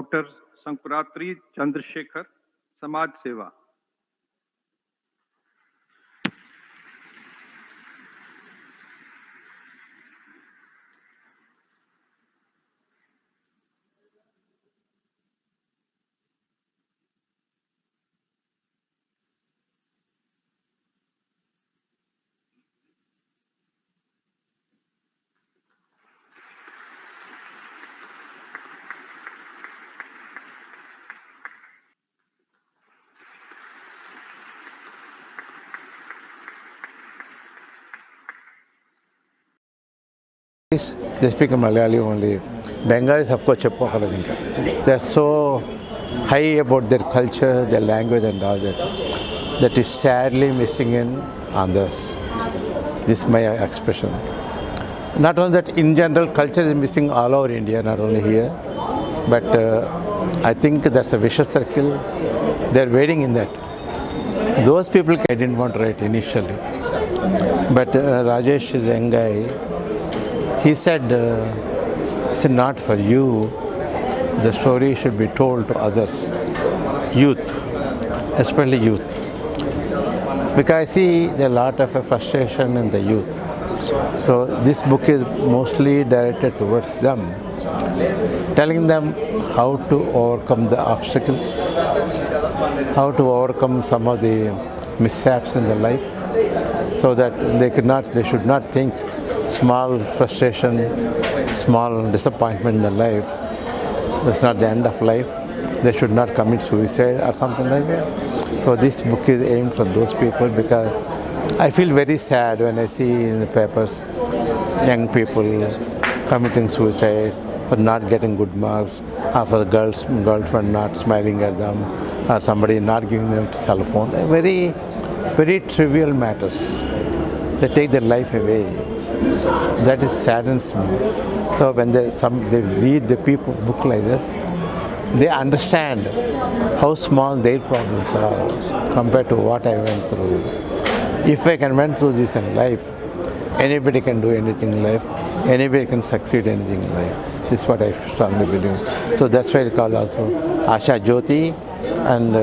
Doctor संकुरात्री Chandrashekhar, समाज सेवा। They speak Malayali only. Bengali सबको చెప్పుకోగలదు ఇంకా. They are so high about their culture, their language and all that. That is sadly missing in Andhras. This is my expression. Not only that, in general, culture is missing all over India, not only here. But I think that's a vicious circle. They are waiting in that. Those people I didn't want to write initially. But Rajesh is a young guy. He said, it's not for you. The story should be told to others, youth, especially youth. Because I see there are a lot of frustration in the youth. So this book is mostly directed towards them, telling them how to overcome the obstacles, how to overcome some of the mishaps in their life, so that they should not think small frustration, small disappointment in their life, that's not the end of life. They should not commit suicide or something like that. So this book is aimed for those people, because I feel very sad when I see in the papers young people committing suicide for not getting good marks, or for the girlfriend not smiling at them, or somebody not giving them a cell phone. Very, very trivial matters. They take their life away. That is saddens me. So when they read the book like this, they understand how small their problems are compared to what I went through. If I can went through this in life, anybody can do anything in life. Anybody can succeed anything in life. This is what I strongly believe. So that's why it's called also Asha Jyoti and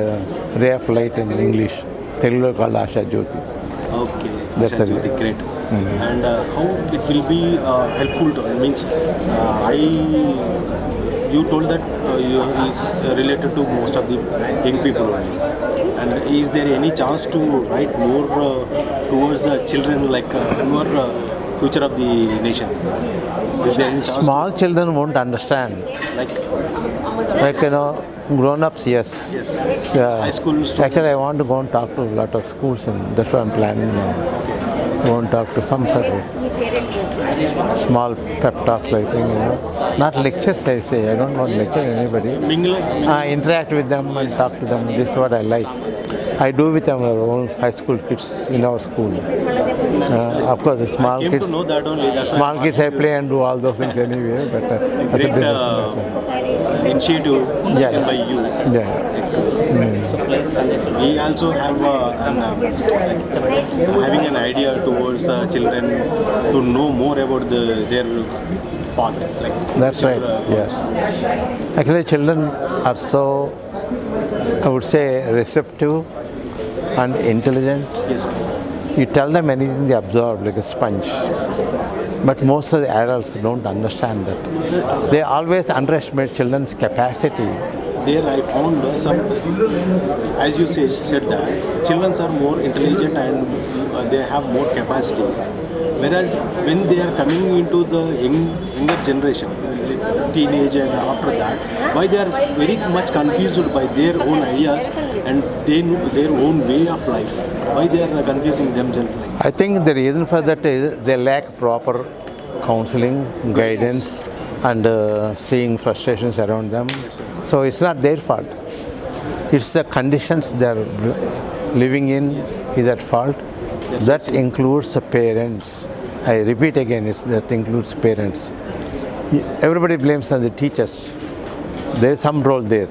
Ray of Light in English. Telugu called Asha Jyoti. Okay, that's really great. And how it will be helpful to means you told that it's related to most of the young people only. And is there any chance to write more towards the children, like your future of the nation? Is there any chance Small children won't understand. Like grown-ups, yes. High school students. Actually, I want to go and talk to a lot of schools, and that's what I'm planning now. Go and talk to some sort of small pep talks like thing, Not lectures, I say. I don't want to lecture anybody. Interact with them and talk to them. This is what I like. I do with our own high school kids in our school. Of course, the small kids. To know that only. Small kids, I play and do all those things anyway. But as a business initiative by you. We also have having an idea towards the children to know more about their path. That's right. Yes. Actually, children are so, I would say, receptive and intelligent. Yes. You tell them anything, they absorb like a sponge. But most of the adults don't understand that. They always underestimate children's capacity. There I found some, as you said that children are more intelligent and they have more capacity. Whereas when they are coming into the younger generation, teenage and after that, why they are very much confused by their own ideas and their own way of life. Why they are confusing themselves? I think the reason for that is they lack proper counseling, guidance, and seeing frustrations around them. So it's not their fault. It's the conditions they are living in is at fault. That includes the parents. I repeat again, that includes parents. Everybody blames on the teachers. There is some role there.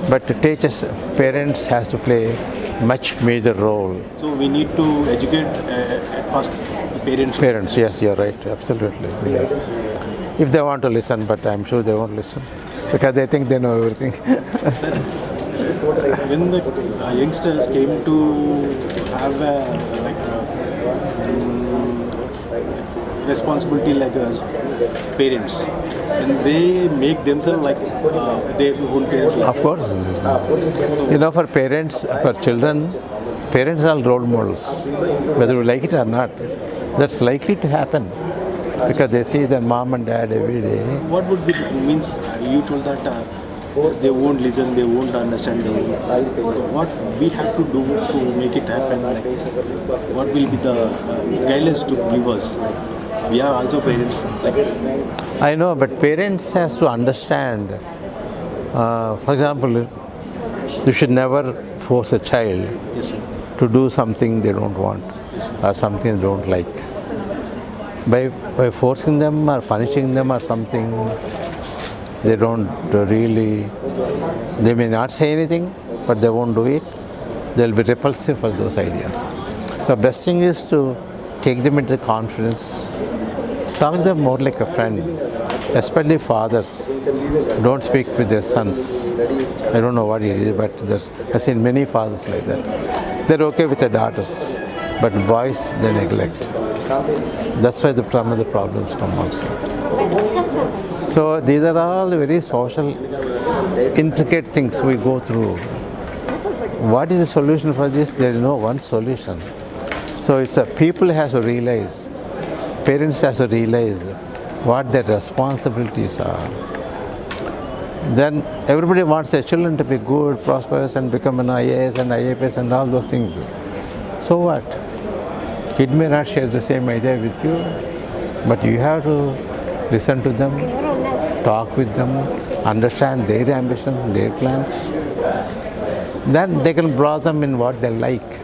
But the teachers, parents has to play much major role. So we need to educate at first parents. Parents, yes, you're right, absolutely. Yeah. If they want to listen, but I'm sure they won't listen. because they think they know everything. When the youngsters came to have a responsibility like parents, and they make themselves like their own parents. Of course. For parents, for children, parents are role models, whether you like it or not. That's likely to happen because they see their mom and dad every day. What would be means? You told that they won't listen, they won't understand. What we have to do to make it happen? Like, what will be the guidelines to give us? We are also parents. I know, but parents has to understand. For example, you should never force a child Yes, sir. to do something they don't want or something they don't like. By forcing them or punishing them or something, they don't really, they may not say anything, but they won't do it. They'll be repulsive for those ideas. The best thing is to take them into confidence, talk to them more like a friend, especially fathers. Don't speak with their sons. I don't know what it is, but I've seen many fathers like that. They're okay with their daughters, but boys they neglect. That's why some of the problems come also. So these are all very social, intricate things we go through. What is the solution for this? There is no one solution. So it's a people has to realize, parents has to realize what their responsibilities are. Then everybody wants their children to be good, prosperous, and become an IAS and IAPS and all those things. So what? Kid may not share the same idea with you, but you have to listen to them, talk with them, understand their ambition, their plans. Then they can blossom in what they like.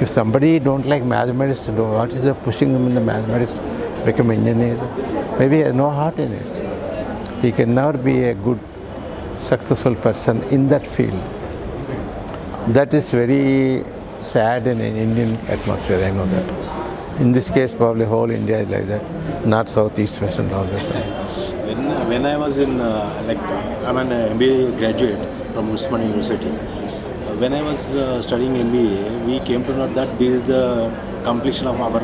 If somebody don't like mathematics, what is the pushing them in the mathematics, become engineer? Maybe he has no heart in it. He can never be a good, successful person in that field. That is very sad in an Indian atmosphere, I know that. In this case, probably whole India is like that, not South, East, West and all this. When I was in, I'm an MBA graduate from Usmania University. When I was studying MBA, we came to know that this is the completion of our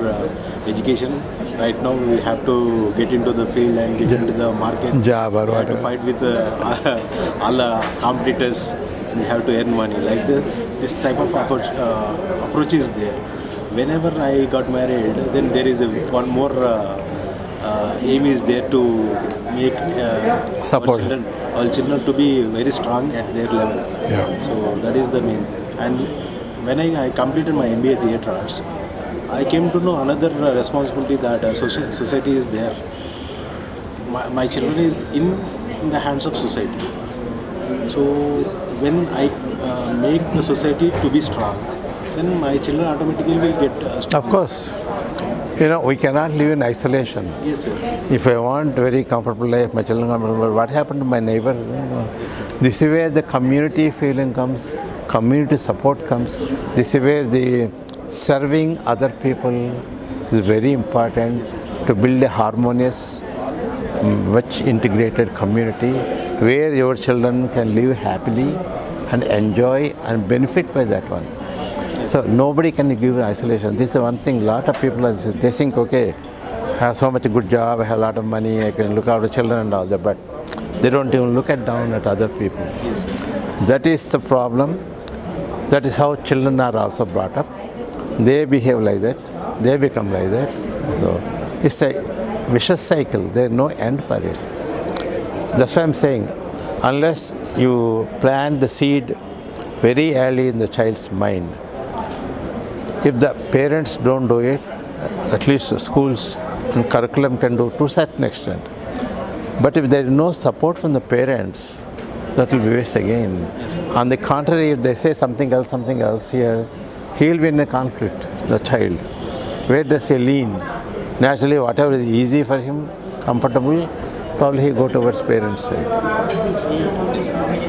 education. Right now, we have to get into the field and get into the market. Job or we have to whatever. fight with all the competitors. We have to earn money. Like this type of approach is there. Whenever I got married, then there is one more aim is there to make Support. all children to be very strong at their level. Yeah. So that is the main. And when I completed my MBA Theatre Arts, I came to know another responsibility that society is there. My children is in the hands of society. So when I make the society to be strong, then my children automatically will get strong. Of course. We cannot live in isolation. Yes, sir. If I want very comfortable life, my children comfortable, what happened to my neighbor? This is where the community feeling comes, community support comes. This is where the serving other people is very important to build a harmonious, much integrated community where your children can live happily and enjoy and benefit by that one. So nobody can give isolation. This is the one thing. Lot of people they think, okay, I have so much good job, I have a lot of money, I can look after children and all that, but they don't even look down at other people. Yes, sir. That is the problem. That is how children are also brought up. They behave like that. They become like that. So it's a vicious cycle. There is no end for it. That's why I'm saying, unless you plant the seed very early in the child's mind, if the parents don't do it, at least schools and curriculum can do to a certain extent. But if there is no support from the parents, that will be waste again. On the contrary, if they say something else here, he will be in a conflict, the child. Where does he lean? Naturally, whatever is easy for him, comfortable, probably he go towards parents' side.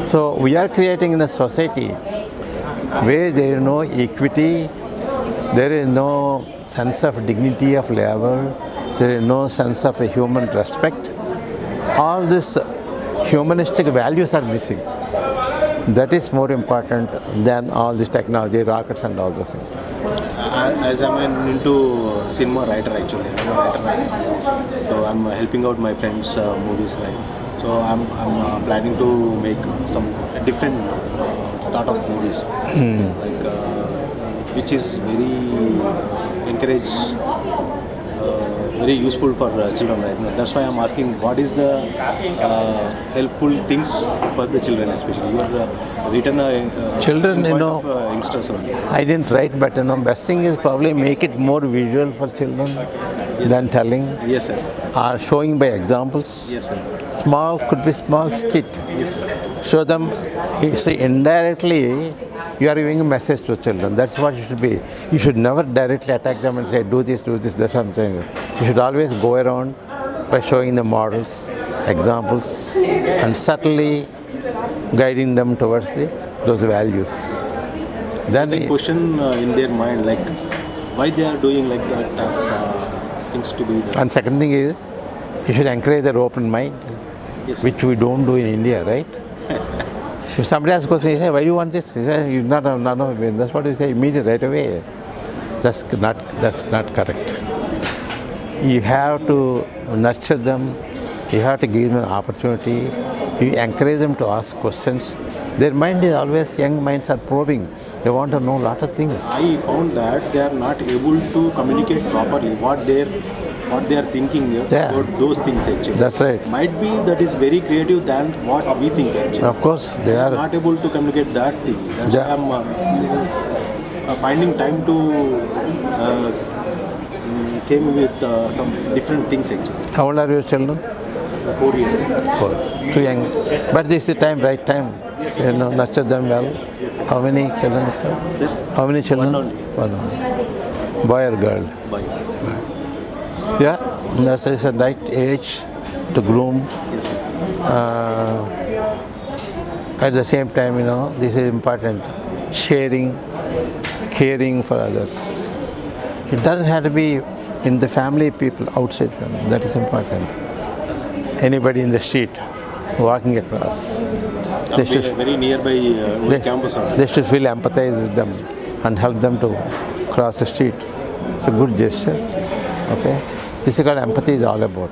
So we are creating in a society where there is no equity, there is no sense of dignity of labor, there is no sense of a human respect. All this humanistic values are missing. That is more important than all this technology, rockets and all those things. As I'm into cinema writer actually, I'm a writer right now. So I'm helping out my friends' movies right. So I'm planning to make some different sort of movies, like which is very very useful for children right now. That's why I'm asking what is the helpful things for the children especially. You have written a Children, you point know, of, youngsters only. I didn't write, but best thing is probably make it more visual for children than telling Yes sir. or showing by examples. Yes sir. Small could be small skit. Yes sir. Show them, you see, indirectly you are giving a message to children. That's what it should be. You should never directly attack them and say, do this, that's what I'm saying. You should always go around by showing the models, examples, and subtly guiding them towards those values. Then The question in their mind, like why they are doing like that things to be done. and second thing is, you should encourage their open mind, Yes. which we don't do in India, right? If somebody asks question, you say, why do you want this? You say, "You not, that's what you say immediately, right away. That's not correct. You have to nurture them, you have to give them an opportunity, you encourage them to ask questions. Their mind is always, young minds are probing. They want to know a lot of things. I found that they are not able to communicate properly what they are thinking Yeah. about those things actually. That's right. Might be that is very creative than what we think actually. Of course, they are. Not able to communicate that thing. That's Yeah. why I'm finding time to came with some different things actually. How old are your children? 4 years. Four. Too young. But this is time, right time. Nurture them well. How many children? How many children? One only. One only. Boy or girl? Bye. Yeah, that's a right age to groom. Yes, sir. At the same time, this is important. Sharing, caring for others. It doesn't have to be in the family, people outside family. That is important. Anybody in the street walking across, they should, Very nearby they, campus. they should feel empathize with them and help them to cross the street. It's a good gesture. Okay, this is what empathy is all about.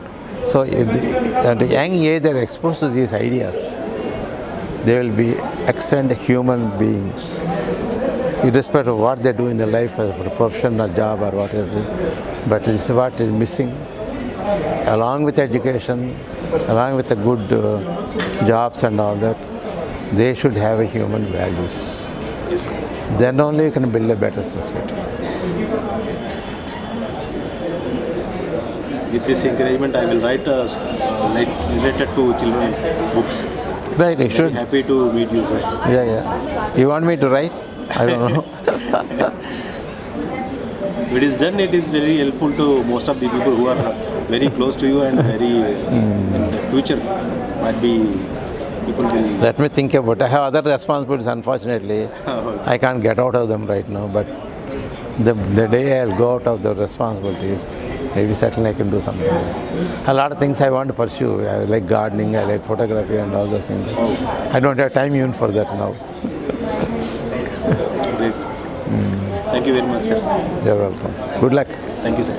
So if at a young age they are exposed to these ideas, they will be excellent human beings, irrespective of what they do in their life, as a profession or job or whatever. But this is what is missing. Along with education, along with the good jobs and all that, they should have a human values. Then only you can build a better society. With this encouragement, I will write related to children books. Right, you Very should. happy to meet you, sir. Yeah. You want me to write? I don't know. If it is done, it is very helpful to most of the people who are very close to you and very in the future might be people will. Let me think about it. I have other responsibilities, unfortunately. I can't get out of them right now, but the day I'll go out of the responsibilities, maybe certainly I can do something. A lot of things I want to pursue. I like gardening, I like photography and all those things. I don't have time even for that now. Great. Thank you very much, sir. You're welcome. Good luck. Thank you, sir.